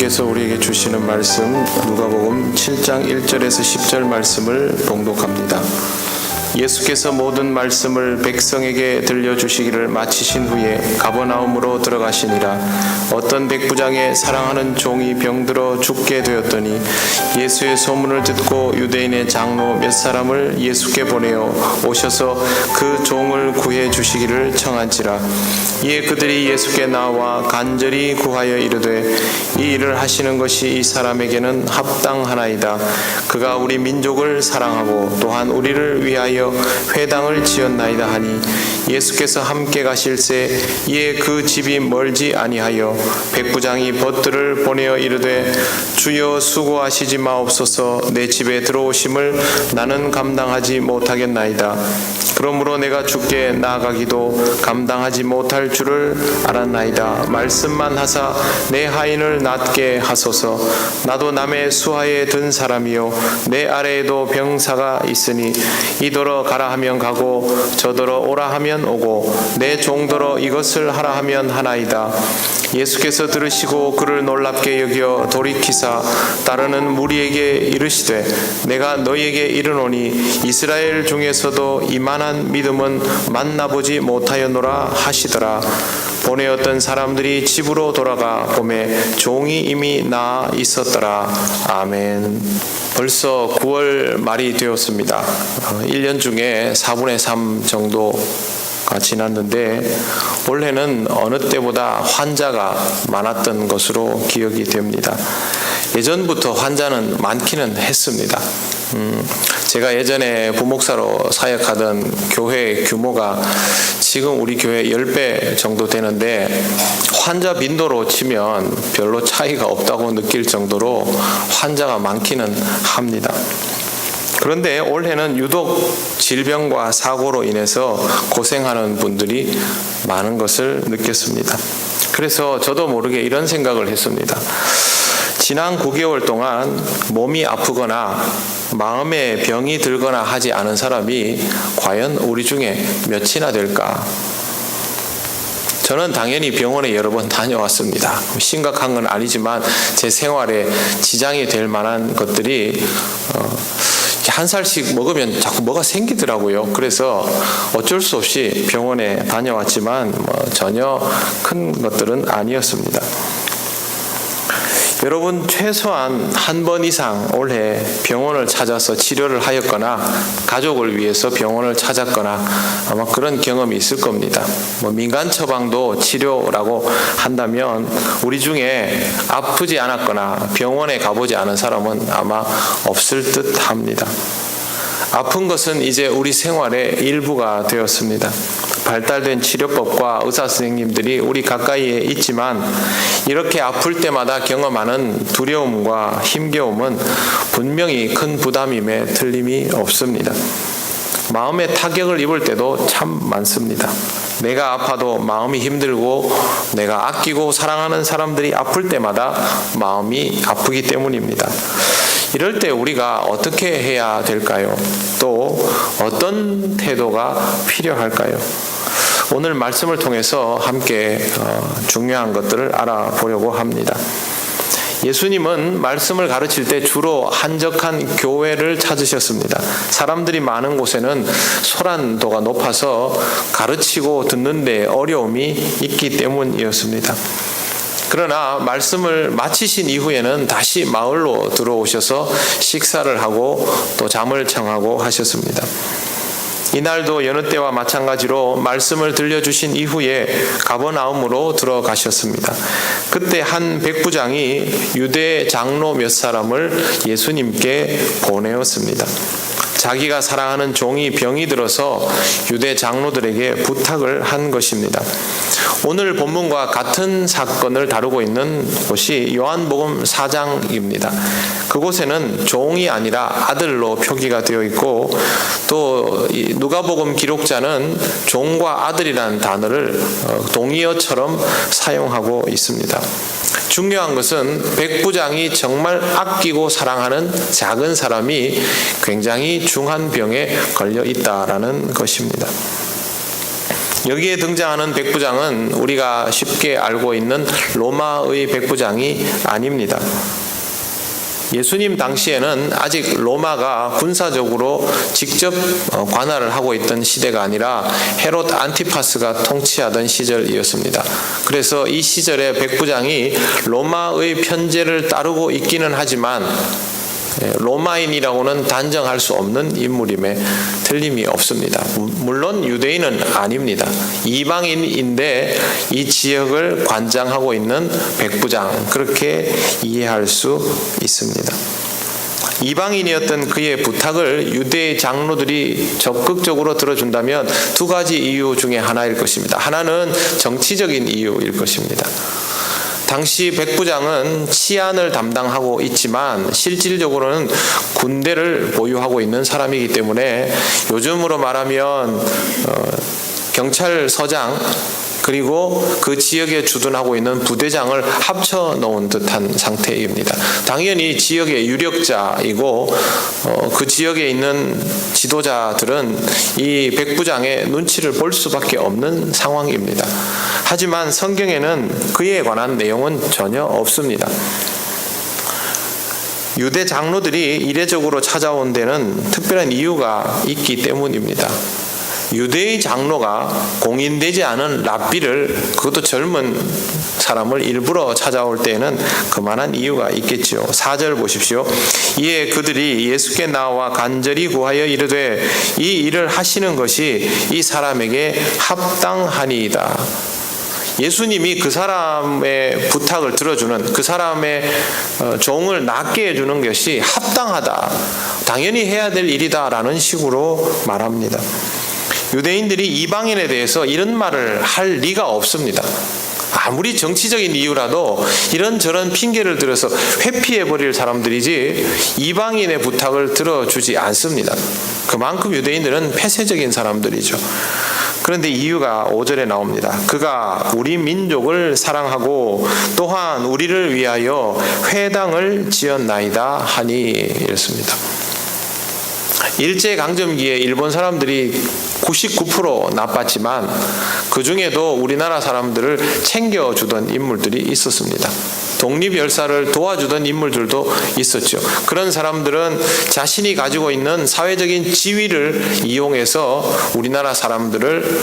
하나님께서 우리에게 주시는 말씀 누가복음 7장 1절에서 10절 말씀을 봉독합니다. 예수께서 모든 말씀을 백성에게 들려주시기를 마치신 후에 가버나움으로 들어가시니라. 어떤 백부장의 사랑하는 종이 병들어 죽게 되었더니 예수의 소문을 듣고 유대인의 장로 몇 사람을 예수께 보내어 오셔서 그 종을 구해 주시기를 청한지라. 이에 그들이 예수께 나와 간절히 구하여 이르되 이 일을 하시는 것이 이 사람에게는 합당하나이다. 그가 우리 민족을 사랑하고 또한 우리를 위하여 회당을 지었나이다 하니 예수께서 함께 가실새 이에 그 집이 멀지 아니하여 백부장이 벗들을 보내어 이르되 주여 수고하시지 마옵소서. 내 집에 들어오심을 나는 감당하지 못하겠나이다. 그러므로 내가 주께 나아가기도 감당하지 못할 줄을 알았나이다. 말씀만 하사 내 하인을 낫게 하소서. 나도 남의 수하에 든 사람이요 내 아래에도 병사가 있으니 이더러 가라 하면 가고 저더러 오라 하면 오고 내 종더러 이것을 하라 하면 하나이다. 예수께서 들으시고 그를 놀랍게 여겨 돌이키사 따르는 무리에게 이르시되 내가 너희에게 이르노니 이스라엘 중에서도 이만한 믿음은 만나보지 못하였노라 하시더라. 보내었던 사람들이 집으로 돌아가 보매 종이 이미 나아 있었더라. 아멘. 벌써 9월 말이 되었습니다. 1년 중에 4분의 3 정도가 지났는데 올해는 어느 때보다 환자가 많았던 것으로 기억이 됩니다. 예전부터 환자는 많기는 했습니다. 제가 예전에 부목사로 사역하던 교회 규모가 지금 우리 교회 10배 정도 되는데 환자 빈도로 치면 별로 차이가 없다고 느낄 정도로 환자가 많기는 합니다. 그런데 올해는 유독 질병과 사고로 인해서 고생하는 분들이 많은 것을 느꼈습니다. 그래서 저도 모르게 이런 생각을 했습니다. 지난 9개월 동안 몸이 아프거나 마음에 병이 들거나 하지 않은 사람이 과연 우리 중에 몇이나 될까? 저는 당연히 병원에 여러 번 다녀왔습니다. 심각한 건 아니지만 제 생활에 지장이 될 만한 것들이 한 살씩 먹으면 자꾸 뭐가 생기더라고요. 그래서 어쩔 수 없이 병원에 다녀왔지만 전혀 큰 것들은 아니었습니다. 여러분 최소한 한 번 이상 올해 병원을 찾아서 치료를 하였거나 가족을 위해서 병원을 찾았거나 아마 그런 경험이 있을 겁니다. 민간 처방도 치료라고 한다면 우리 중에 아프지 않았거나 병원에 가보지 않은 사람은 아마 없을 듯 합니다. 아픈 것은 이제 우리 생활의 일부가 되었습니다. 발달된 치료법과 의사 선생님들이 우리 가까이에 있지만 이렇게 아플 때마다 경험하는 두려움과 힘겨움은 분명히 큰 부담임에 틀림이 없습니다. 마음의 타격을 입을 때도 참 많습니다. 내가 아파도 마음이 힘들고 내가 아끼고 사랑하는 사람들이 아플 때마다 마음이 아프기 때문입니다. 이럴 때 우리가 어떻게 해야 될까요? 또 어떤 태도가 필요할까요? 오늘 말씀을 통해서 함께 중요한 것들을 알아보려고 합니다. 예수님은 말씀을 가르칠 때 주로 한적한 교회를 찾으셨습니다. 사람들이 많은 곳에는 소란도가 높아서 가르치고 듣는 데 어려움이 있기 때문이었습니다. 그러나 말씀을 마치신 이후에는 다시 마을로 들어오셔서 식사를 하고 또 잠을 청하고 하셨습니다. 이날도 여느 때와 마찬가지로 말씀을 들려주신 이후에 가버나움으로 들어가셨습니다. 그때 한 백부장이 유대 장로 몇 사람을 예수님께 보내었습니다. 자기가 사랑하는 종이 병이 들어서 유대 장로들에게 부탁을 한 것입니다. 오늘 본문과 같은 사건을 다루고 있는 곳이 요한복음 4장입니다. 그곳에는 종이 아니라 아들로 표기가 되어 있고 또 누가복음 기록자는 종과 아들이라는 단어를 동의어처럼 사용하고 있습니다. 중요한 것은 백부장이 정말 아끼고 사랑하는 작은 사람이 굉장히 중한 병에 걸려 있다라는 것입니다. 여기에 등장하는 백부장은 우리가 쉽게 알고 있는 로마의 백부장이 아닙니다. 예수님 당시에는 아직 로마가 군사적으로 직접 관할을 하고 있던 시대가 아니라 헤롯 안티파스가 통치하던 시절이었습니다. 그래서 이 시절에 백부장이 로마의 편제를 따르고 있기는 하지만 로마인이라고는 단정할 수 없는 인물임에 틀림이 없습니다. 물론 유대인은 아닙니다. 이방인인데 이 지역을 관장하고 있는 백부장, 그렇게 이해할 수 있습니다. 이방인이었던 그의 부탁을 유대 장로들이 적극적으로 들어준다면 두 가지 이유 중에 하나일 것입니다. 하나는 정치적인 이유일 것입니다. 당시 백부장은 치안을 담당하고 있지만 실질적으로는 군대를 보유하고 있는 사람이기 때문에 요즘으로 말하면 경찰서장 그리고 그 지역에 주둔하고 있는 부대장을 합쳐 놓은 듯한 상태입니다. 당연히 지역의 유력자이고 그 지역에 있는 지도자들은 이 백부장의 눈치를 볼 수밖에 없는 상황입니다. 하지만 성경에는 그에 관한 내용은 전혀 없습니다. 유대 장로들이 이례적으로 찾아온 데는 특별한 이유가 있기 때문입니다. 유대의 장로가 공인되지 않은 랍비를, 그것도 젊은 사람을 일부러 찾아올 때에는 그만한 이유가 있겠지요. 4절 보십시오. 이에 그들이 예수께 나와 간절히 구하여 이르되 이 일을 하시는 것이 이 사람에게 합당하니이다. 예수님이 그 사람의 부탁을 들어주는, 그 사람의 종을 낫게 해주는 것이 합당하다, 당연히 해야 될 일이다라는 식으로 말합니다. 유대인들이 이방인에 대해서 이런 말을 할 리가 없습니다. 아무리 정치적인 이유라도 이런저런 핑계를 들어서 회피해버릴 사람들이지 이방인의 부탁을 들어주지 않습니다. 그만큼 유대인들은 폐쇄적인 사람들이죠. 그런데 이유가 5절에 나옵니다. 그가 우리 민족을 사랑하고 또한 우리를 위하여 회당을 지었나이다 하니, 이랬습니다. 일제강점기에 일본 사람들이 99% 나빴지만 그 중에도 우리나라 사람들을 챙겨주던 인물들이 있었습니다. 독립열사를 도와주던 인물들도 있었죠. 그런 사람들은 자신이 가지고 있는 사회적인 지위를 이용해서 우리나라 사람들을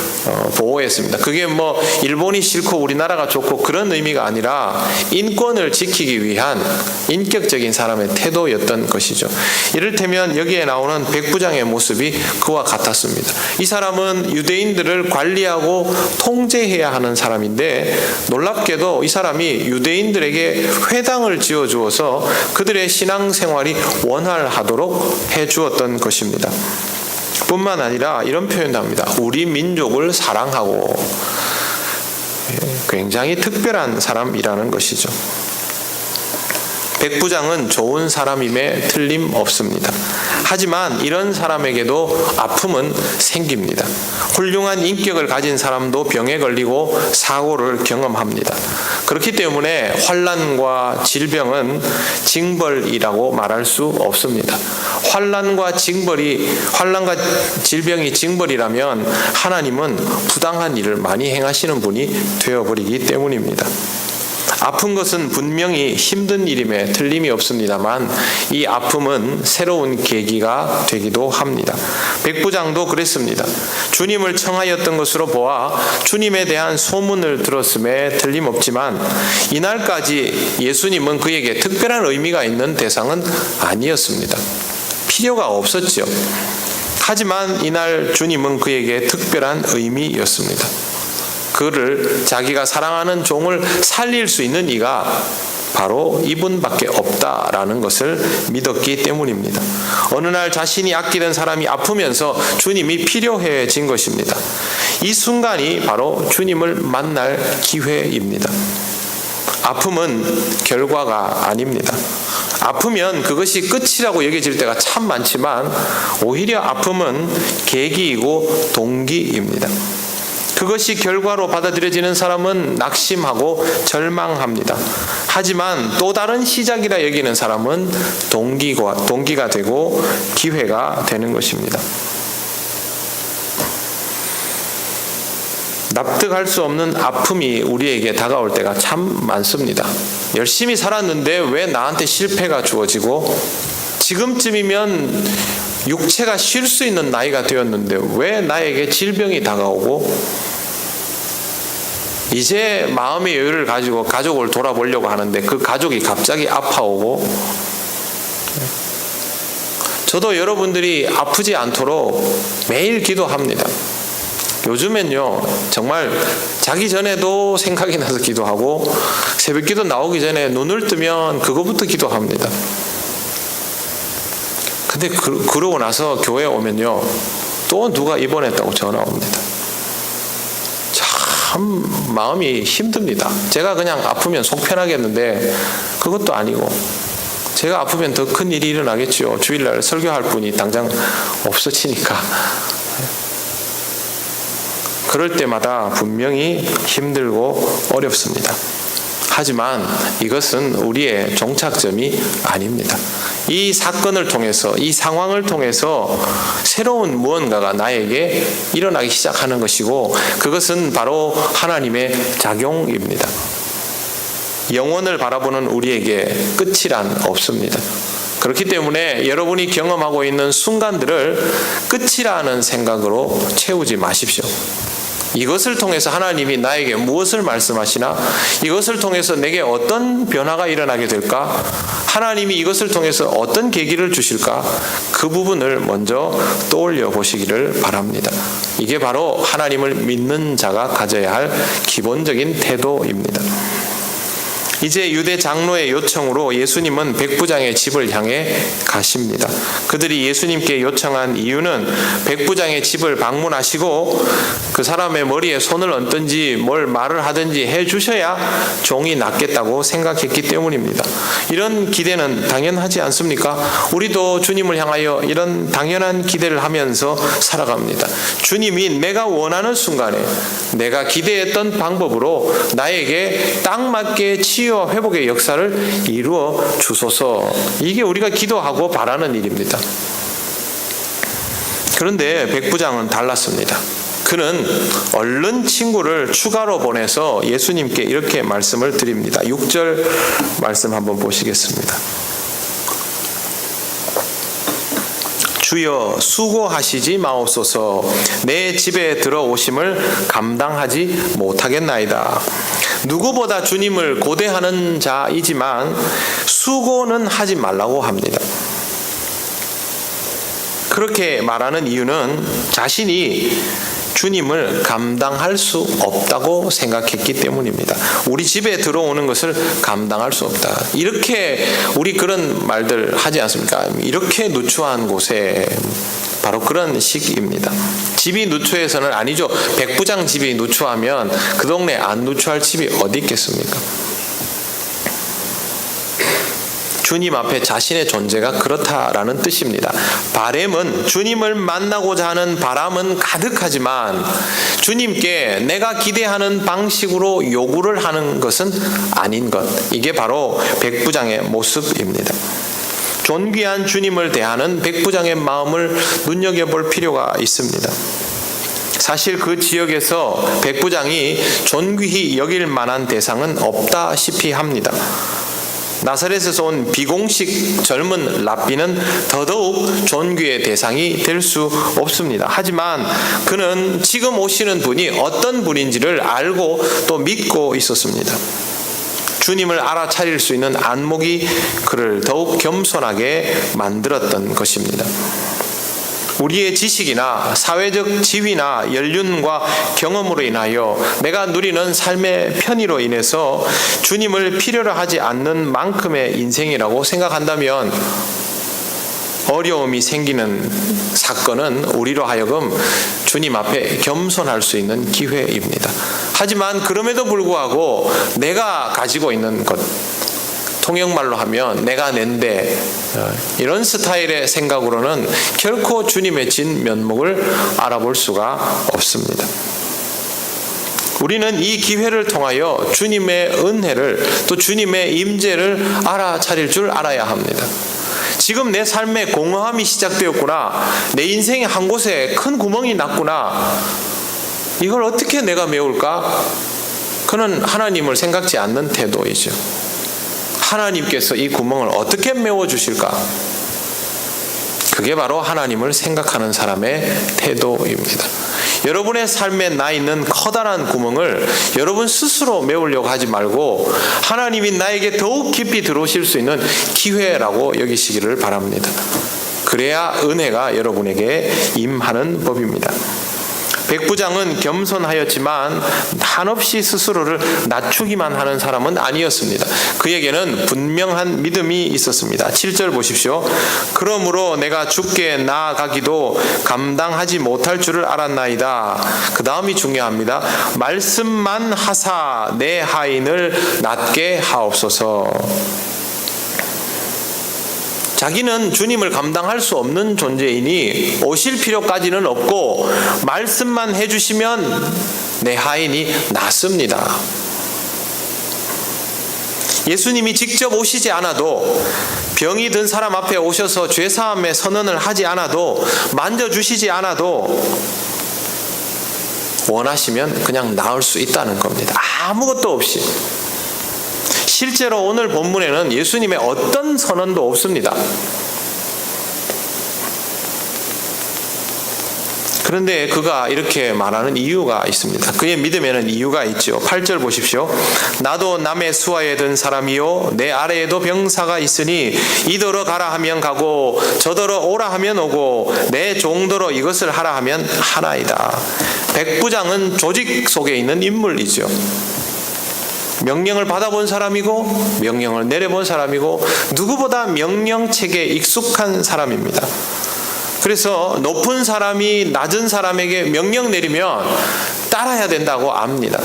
보호했습니다. 그게 뭐 일본이 싫고 우리나라가 좋고 그런 의미가 아니라 인권을 지키기 위한 인격적인 사람의 태도였던 것이죠. 이를테면 여기에 나오는 백부장의 모습이 그와 같았습니다. 이 사람은 유대인들을 관리하고 통제해야 하는 사람인데 놀랍게도 이 사람이 유대인들에게 회당을 지어주어서 그들의 신앙생활이 원활하도록 해주었던 것입니다. 뿐만 아니라 이런 표현도 합니다. 우리 민족을 사랑하고, 굉장히 특별한 사람이라는 것이죠. 백부장은 좋은 사람임에 틀림없습니다. 하지만 이런 사람에게도 아픔은 생깁니다. 훌륭한 인격을 가진 사람도 병에 걸리고 사고를 경험합니다. 그렇기 때문에 환난과 질병은 징벌이라고 말할 수 없습니다. 환난과 질병이 징벌이라면 하나님은 부당한 일을 많이 행하시는 분이 되어버리기 때문입니다. 아픈 것은 분명히 힘든 일임에 틀림이 없습니다만 이 아픔은 새로운 계기가 되기도 합니다. 백부장도 그랬습니다. 주님을 청하였던 것으로 보아 주님에 대한 소문을 들었음에 틀림없지만 이날까지 예수님은 그에게 특별한 의미가 있는 대상은 아니었습니다. 필요가 없었죠. 하지만 이날 주님은 그에게 특별한 의미였습니다. 그를 자기가 사랑하는 종을 살릴 수 있는 이가 바로 이분밖에 없다라는 것을 믿었기 때문입니다. 어느 날 자신이 아끼던 사람이 아프면서 주님이 필요해진 것입니다. 이 순간이 바로 주님을 만날 기회입니다. 아픔은 결과가 아닙니다. 아프면 그것이 끝이라고 여겨질 때가 참 많지만 오히려 아픔은 계기이고 동기입니다. 그것이 결과로 받아들여지는 사람은 낙심하고 절망합니다. 하지만 또 다른 시작이라 여기는 사람은 동기가 되고 기회가 되는 것입니다. 납득할 수 없는 아픔이 우리에게 다가올 때가 참 많습니다. 열심히 살았는데 왜 나한테 실패가 주어지고, 지금쯤이면 육체가 쉴 수 있는 나이가 되었는데 왜 나에게 질병이 다가오고, 이제 마음의 여유를 가지고 가족을 돌아보려고 하는데 그 가족이 갑자기 아파오고. 저도 여러분들이 아프지 않도록 매일 기도합니다. 요즘엔요, 정말 자기 전에도 생각이 나서 기도하고, 새벽 기도 나오기 전에 눈을 뜨면 그거부터 기도합니다. 근데 그러고 나서 교회에 오면요, 또 누가 입원했다고 전화 옵니다. 참 마음이 힘듭니다. 제가 그냥 아프면 속 편하겠는데 그것도 아니고, 제가 아프면 더 큰 일이 일어나겠죠. 주일날 설교할 분이 당장 없어지니까. 그럴 때마다 분명히 힘들고 어렵습니다. 하지만 이것은 우리의 종착점이 아닙니다. 이 사건을 통해서, 이 상황을 통해서 새로운 무언가가 나에게 일어나기 시작하는 것이고, 그것은 바로 하나님의 작용입니다. 영혼을 바라보는 우리에게 끝이란 없습니다. 그렇기 때문에 여러분이 경험하고 있는 순간들을 끝이라는 생각으로 채우지 마십시오. 이것을 통해서 하나님이 나에게 무엇을 말씀하시나? 이것을 통해서 내게 어떤 변화가 일어나게 될까? 하나님이 이것을 통해서 어떤 계기를 주실까? 그 부분을 먼저 떠올려 보시기를 바랍니다. 이게 바로 하나님을 믿는 자가 가져야 할 기본적인 태도입니다. 이제 유대 장로의 요청으로 예수님은 백부장의 집을 향해 가십니다. 그들이 예수님께 요청한 이유는 백부장의 집을 방문하시고 그 사람의 머리에 손을 얹든지 뭘 말을 하든지 해주셔야 종이 낫겠다고 생각했기 때문입니다. 이런 기대는 당연하지 않습니까? 우리도 주님을 향하여 이런 당연한 기대를 하면서 살아갑니다. 주님이 내가 원하는 순간에 내가 기대했던 방법으로 나에게 딱 맞게 치유와 회복의 역사를 이루어 주소서. 이게 우리가 기도하고 바라는 일입니다. 그런데 백부장은 달랐습니다. 그는 얼른 친구를 추가로 보내서 예수님께 이렇게 말씀을 드립니다. 6절 말씀 한번 보시겠습니다. 주여, 수고하시지 마옵소서. 내 집에 들어오심을 감당하지 못하겠나이다. 누구보다 주님을 고대하는 자이지만 수고는 하지 말라고 합니다. 그렇게 말하는 이유는 자신이 주님을 감당할 수 없다고 생각했기 때문입니다. 우리 집에 들어오는 것을 감당할 수 없다. 이렇게 우리 그런 말들 하지 않습니까? 이렇게 누추한 곳에, 바로 그런 식입니다. 집이 누추해서는 아니죠. 백부장 집이 누추하면 그 동네 안 누추할 집이 어디 있겠습니까? 주님 앞에 자신의 존재가 그렇다라는 뜻입니다. 바람은, 주님을 만나고자 하는 바람은 가득하지만 주님께 내가 기대하는 방식으로 요구를 하는 것은 아닌 것. 이게 바로 백부장의 모습입니다. 존귀한 주님을 대하는 백부장의 마음을 눈여겨볼 필요가 있습니다. 사실 그 지역에서 백부장이 존귀히 여길 만한 대상은 없다시피 합니다. 나사렛에서 온 비공식 젊은 랍비는 더더욱 존귀의 대상이 될 수 없습니다. 하지만 그는 지금 오시는 분이 어떤 분인지를 알고 또 믿고 있었습니다. 주님을 알아차릴 수 있는 안목이 그를 더욱 겸손하게 만들었던 것입니다. 우리의 지식이나 사회적 지위나 연륜과 경험으로 인하여 내가 누리는 삶의 편의로 인해서 주님을 필요로 하지 않는 만큼의 인생이라고 생각한다면 어려움이 생기는 사건은 우리로 하여금 주님 앞에 겸손할 수 있는 기회입니다. 하지만 그럼에도 불구하고 내가 가지고 있는 것, 통역말로 하면 내가 낸데, 이런 스타일의 생각으로는 결코 주님의 진 면목을 알아볼 수가 없습니다. 우리는 이 기회를 통하여 주님의 은혜를, 또 주님의 임재를 알아차릴 줄 알아야 합니다. 지금 내 삶에 공허함이 시작되었구나, 내 인생의 한 곳에 큰 구멍이 났구나, 이걸 어떻게 내가 메울까? 그는 하나님을 생각지 않는 태도이죠. 하나님께서 이 구멍을 어떻게 메워주실까? 그게 바로 하나님을 생각하는 사람의 태도입니다. 여러분의 삶에 나 있는 커다란 구멍을 여러분 스스로 메우려고 하지 말고 하나님이 나에게 더욱 깊이 들어오실 수 있는 기회라고 여기시기를 바랍니다. 그래야 은혜가 여러분에게 임하는 법입니다. 백부장은 겸손하였지만 한없이 스스로를 낮추기만 하는 사람은 아니었습니다. 그에게는 분명한 믿음이 있었습니다. 7절 보십시오. 그러므로 내가 주께 나아가기도 감당하지 못할 줄을 알았나이다. 그 다음이 중요합니다. 말씀만 하사 내 하인을 낫게 하옵소서. 자기는 주님을 감당할 수 없는 존재이니 오실 필요까지는 없고 말씀만 해주시면 내 하인이 낫습니다. 예수님이 직접 오시지 않아도 병이 든 사람 앞에 오셔서 죄사함의 선언을 하지 않아도 만져주시지 않아도 원하시면 그냥 나을 수 있다는 겁니다. 아무것도 없이. 실제로 오늘 본문에는 예수님의 어떤 선언도 없습니다. 그런데 그가 이렇게 말하는 이유가 있습니다. 그의 믿음에는 이유가 있죠. 8절 보십시오. 나도 남의 수하에 든 사람이요 내 아래에도 병사가 있으니 이더러 가라 하면 가고 저더러 오라 하면 오고 내 종더러 이것을 하라 하면 하나이다. 백부장은 조직 속에 있는 인물이죠. 명령을 받아본 사람이고 명령을 내려본 사람이고 누구보다 명령체계에 익숙한 사람입니다. 그래서 높은 사람이 낮은 사람에게 명령 내리면 따라야 된다고 압니다.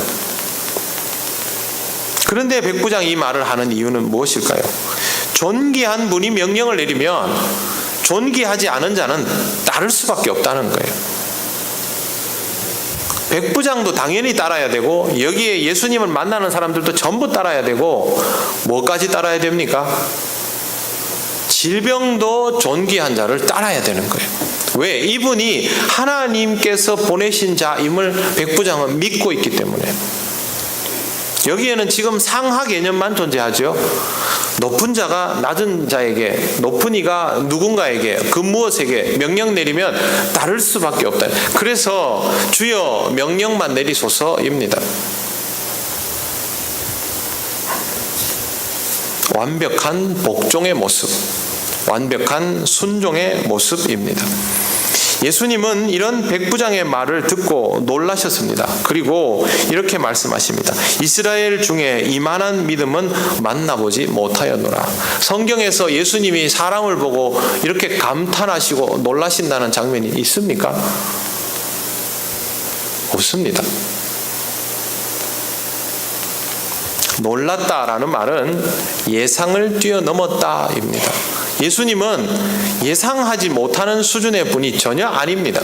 그런데 백부장이 이 말을 하는 이유는 무엇일까요? 존귀한 분이 명령을 내리면 존귀하지 않은 자는 따를 수밖에 없다는 거예요. 백부장도 당연히 따라야 되고 여기에 예수님을 만나는 사람들도 전부 따라야 되고 뭐까지 따라야 됩니까? 질병도 존귀한 자를 따라야 되는 거예요. 왜? 이분이 하나님께서 보내신 자임을 백부장은 믿고 있기 때문에. 여기에는 지금 상하 개념만 존재하죠. 높은 자가 낮은 자에게, 높은 이가 누군가에게 그 무엇에게 명령 내리면 따를 수밖에 없다. 그래서 주여 명령만 내리소서입니다. 완벽한 복종의 모습, 완벽한 순종의 모습입니다. 예수님은 이런 백부장의 말을 듣고 놀라셨습니다. 그리고 이렇게 말씀하십니다. 이스라엘 중에 이만한 믿음은 만나보지 못하였노라. 성경에서 예수님이 사람을 보고 이렇게 감탄하시고 놀라신다는 장면이 있습니까? 없습니다. 놀랐다라는 말은 예상을 뛰어넘었다입니다. 예수님은 예상하지 못하는 수준의 분이 전혀 아닙니다.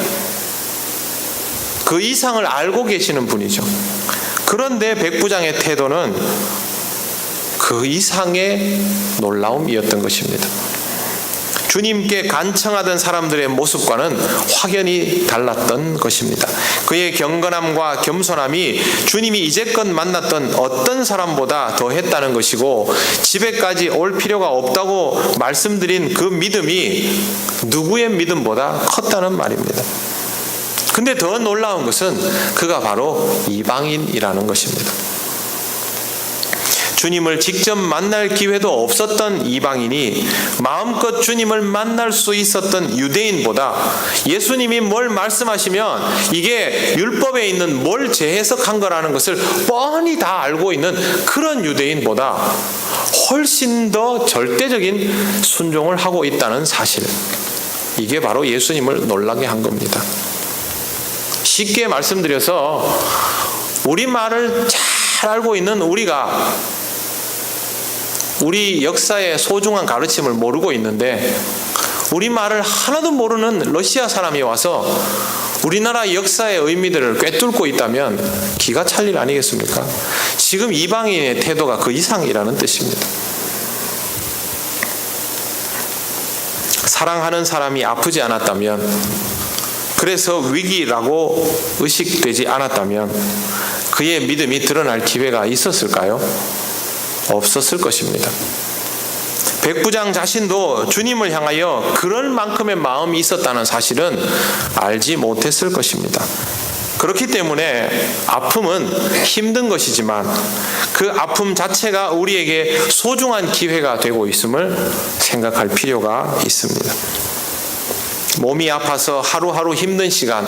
그 이상을 알고 계시는 분이죠. 그런데 백부장의 태도는 그 이상의 놀라움이었던 것입니다. 주님께 간청하던 사람들의 모습과는 확연히 달랐던 것입니다. 그의 경건함과 겸손함이 주님이 이제껏 만났던 어떤 사람보다 더했다는 것이고 집에까지 올 필요가 없다고 말씀드린 그 믿음이 누구의 믿음보다 컸다는 말입니다. 근데 더 놀라운 것은 그가 바로 이방인이라는 것입니다. 주님을 직접 만날 기회도 없었던 이방인이 마음껏 주님을 만날 수 있었던 유대인보다 예수님이 뭘 말씀하시면 이게 율법에 있는 뭘 재해석한 거라는 것을 뻔히 다 알고 있는 그런 유대인보다 훨씬 더 절대적인 순종을 하고 있다는 사실, 이게 바로 예수님을 놀라게 한 겁니다. 쉽게 말씀드려서 우리말을 잘 알고 있는 우리가 우리 역사의 소중한 가르침을 모르고 있는데 우리말을 하나도 모르는 러시아 사람이 와서 우리나라 역사의 의미들을 꿰뚫고 있다면 기가 찰 일 아니겠습니까? 지금 이방인의 태도가 그 이상이라는 뜻입니다. 사랑하는 사람이 아프지 않았다면, 그래서 위기라고 의식되지 않았다면 그의 믿음이 드러날 기회가 있었을까요? 없었을 것입니다. 백부장 자신도 주님을 향하여 그럴 만큼의 마음이 있었다는 사실은 알지 못했을 것입니다. 그렇기 때문에 아픔은 힘든 것이지만 그 아픔 자체가 우리에게 소중한 기회가 되고 있음을 생각할 필요가 있습니다. 몸이 아파서 하루하루 힘든 시간,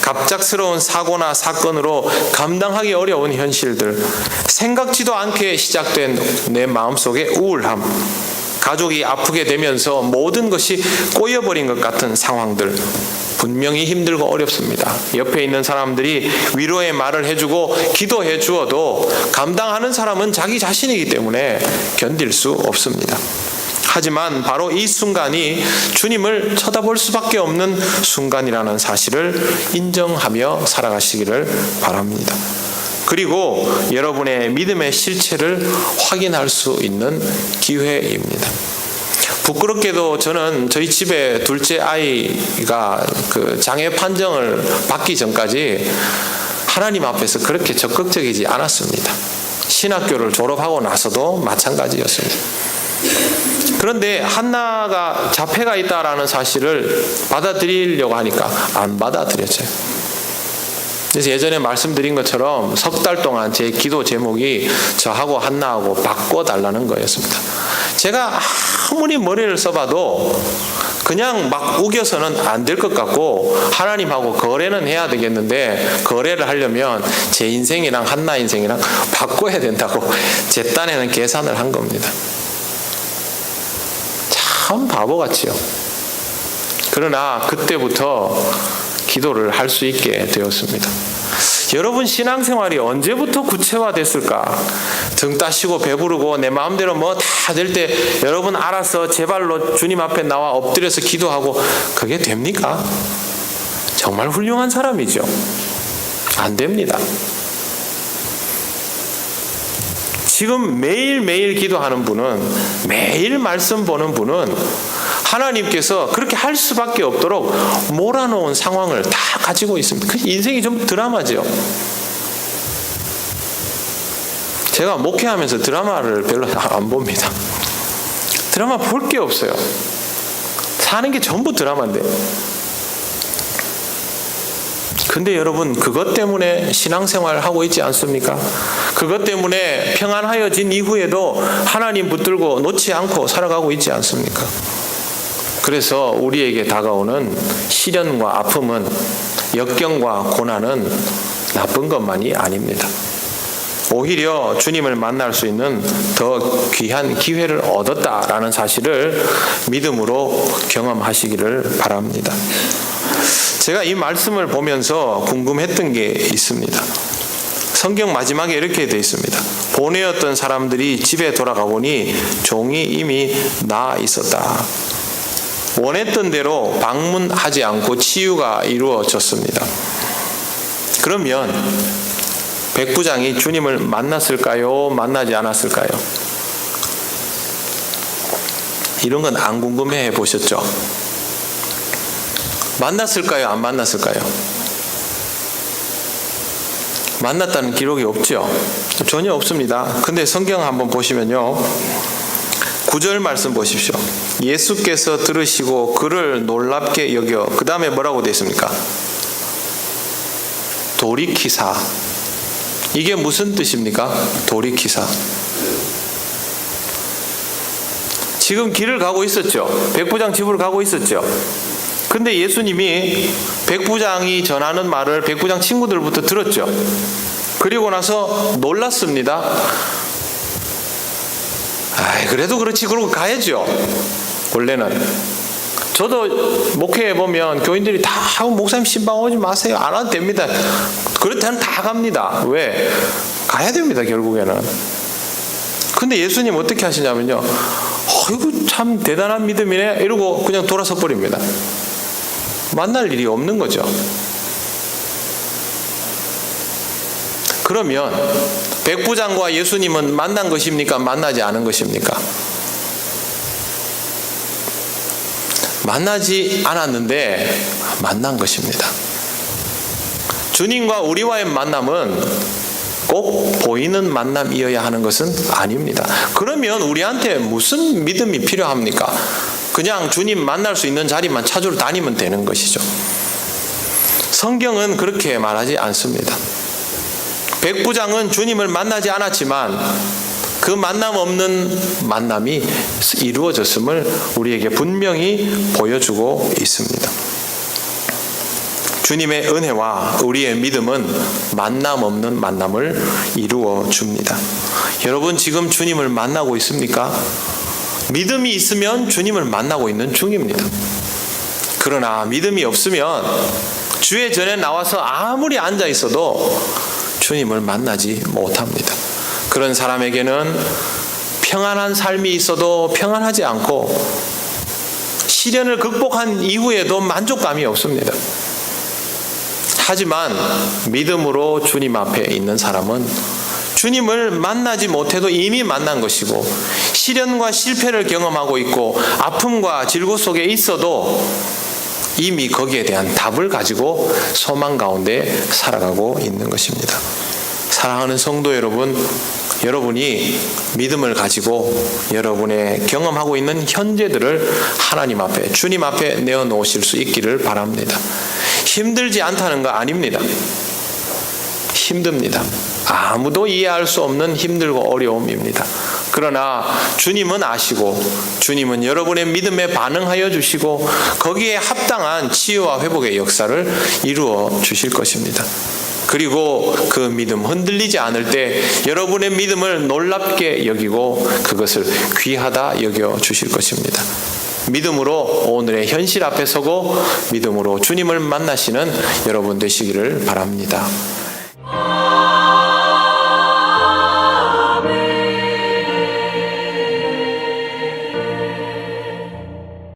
갑작스러운 사고나 사건으로 감당하기 어려운 현실들, 생각지도 않게 시작된 내 마음속의 우울함, 가족이 아프게 되면서 모든 것이 꼬여버린 것 같은 상황들, 분명히 힘들고 어렵습니다. 옆에 있는 사람들이 위로의 말을 해주고 기도해 주어도 감당하는 사람은 자기 자신이기 때문에 견딜 수 없습니다. 하지만 바로 이 순간이 주님을 쳐다볼 수밖에 없는 순간이라는 사실을 인정하며 살아가시기를 바랍니다. 그리고 여러분의 믿음의 실체를 확인할 수 있는 기회입니다. 부끄럽게도 저는 저희 집에 둘째 아이가 그 장애 판정을 받기 전까지 하나님 앞에서 그렇게 적극적이지 않았습니다. 신학교를 졸업하고 나서도 마찬가지였습니다. 그런데 한나가 자폐가 있다라는 사실을 받아들이려고 하니까 안 받아들였어요. 그래서 예전에 말씀드린 것처럼 석 달 동안 제 기도 제목이 저하고 한나하고 바꿔달라는 거였습니다. 제가 아무리 머리를 써봐도 그냥 막 우겨서는 안 될 것 같고 하나님하고 거래는 해야 되겠는데 거래를 하려면 제 인생이랑 한나 인생이랑 바꿔야 된다고 제 딴에는 계산을 한 겁니다. 참 바보같지요. 그러나 그때부터 기도를 할 수 있게 되었습니다. 여러분 신앙생활이 언제부터 구체화됐을까? 등 따시고 배부르고 내 마음대로 뭐 다 될 때 여러분 알아서 제발로 주님 앞에 나와 엎드려서 기도하고 그게 됩니까? 정말 훌륭한 사람이죠. 안 됩니다. 지금 매일매일 기도하는 분은, 매일 말씀 보는 분은 하나님께서 그렇게 할 수밖에 없도록 몰아놓은 상황을 다 가지고 있습니다. 그 인생이 좀 드라마죠. 제가 목회하면서 드라마를 별로 안 봅니다. 드라마 볼 게 없어요. 사는 게 전부 드라마인데. 근데 여러분 그것 때문에 신앙생활 하고 있지 않습니까? 그것 때문에 평안하여진 이후에도 하나님 붙들고 놓지 않고 살아가고 있지 않습니까? 그래서 우리에게 다가오는 시련과 아픔은, 역경과 고난은 나쁜 것만이 아닙니다. 오히려 주님을 만날 수 있는 더 귀한 기회를 얻었다라는 사실을 믿음으로 경험하시기를 바랍니다. 제가 이 말씀을 보면서 궁금했던 게 있습니다. 성경 마지막에 이렇게 되어 있습니다. 보내었던 사람들이 집에 돌아가 보니 종이 이미 나아 있었다. 원했던 대로 방문하지 않고 치유가 이루어졌습니다. 그러면 백부장이 주님을 만났을까요? 만나지 않았을까요? 이런 건 안 궁금해 보셨죠? 만났을까요? 안 만났을까요? 만났다는 기록이 없죠? 전혀 없습니다. 근데 성경 한번 보시면요. 9절 말씀 보십시오. 예수께서 들으시고 그를 놀랍게 여겨, 그 다음에 뭐라고 되어 있습니까? 돌이키사. 이게 무슨 뜻입니까? 돌이키사. 지금 길을 가고 있었죠. 백부장 집으로 가고 있었죠. 근데 예수님이 백부장이 전하는 말을 백부장 친구들부터 들었죠. 그리고 나서 놀랐습니다. 그래도 그렇지, 그러고 가야죠. 원래는. 저도 목회해 보면 교인들이 다 하고 목사님 신방 오지 마세요. 안 와도 됩니다. 그렇다면 다 갑니다. 왜? 가야 됩니다, 결국에는. 근데 예수님 어떻게 하시냐면요. 이거 참 대단한 믿음이네. 이러고 그냥 돌아서 버립니다. 만날 일이 없는 거죠. 그러면 백부장과 예수님은 만난 것입니까? 만나지 않은 것입니까? 만나지 않았는데 만난 것입니다. 주님과 우리와의 만남은 꼭 보이는 만남이어야 하는 것은 아닙니다. 그러면 우리한테 무슨 믿음이 필요합니까? 그냥 주님 만날 수 있는 자리만 찾으러 다니면 되는 것이죠. 성경은 그렇게 말하지 않습니다. 백부장은 주님을 만나지 않았지만 그 만남 없는 만남이 이루어졌음을 우리에게 분명히 보여주고 있습니다. 주님의 은혜와 우리의 믿음은 만남 없는 만남을 이루어 줍니다. 여러분 지금 주님을 만나고 있습니까? 믿음이 있으면 주님을 만나고 있는 중입니다. 그러나 믿음이 없으면 주의 전에 나와서 아무리 앉아 있어도 주님을 만나지 못합니다. 그런 사람에게는 평안한 삶이 있어도 평안하지 않고 시련을 극복한 이후에도 만족감이 없습니다. 하지만 믿음으로 주님 앞에 있는 사람은 주님을 만나지 못해도 이미 만난 것이고 시련과 실패를 경험하고 있고 아픔과 질고 속에 있어도 이미 거기에 대한 답을 가지고 소망 가운데 살아가고 있는 것입니다. 사랑하는 성도 여러분, 여러분이 믿음을 가지고 여러분의 경험하고 있는 현재들을 하나님 앞에, 주님 앞에 내어놓으실 수 있기를 바랍니다. 힘들지 않다는 거 아닙니다. 힘듭니다. 아무도 이해할 수 없는 힘들고 어려움입니다. 그러나 주님은 아시고 주님은 여러분의 믿음에 반응하여 주시고 거기에 합당한 치유와 회복의 역사를 이루어 주실 것입니다. 그리고 그 믿음 흔들리지 않을 때 여러분의 믿음을 놀랍게 여기고 그것을 귀하다 여겨 주실 것입니다. 믿음으로 오늘의 현실 앞에 서고 믿음으로 주님을 만나시는 여러분 되시기를 바랍니다.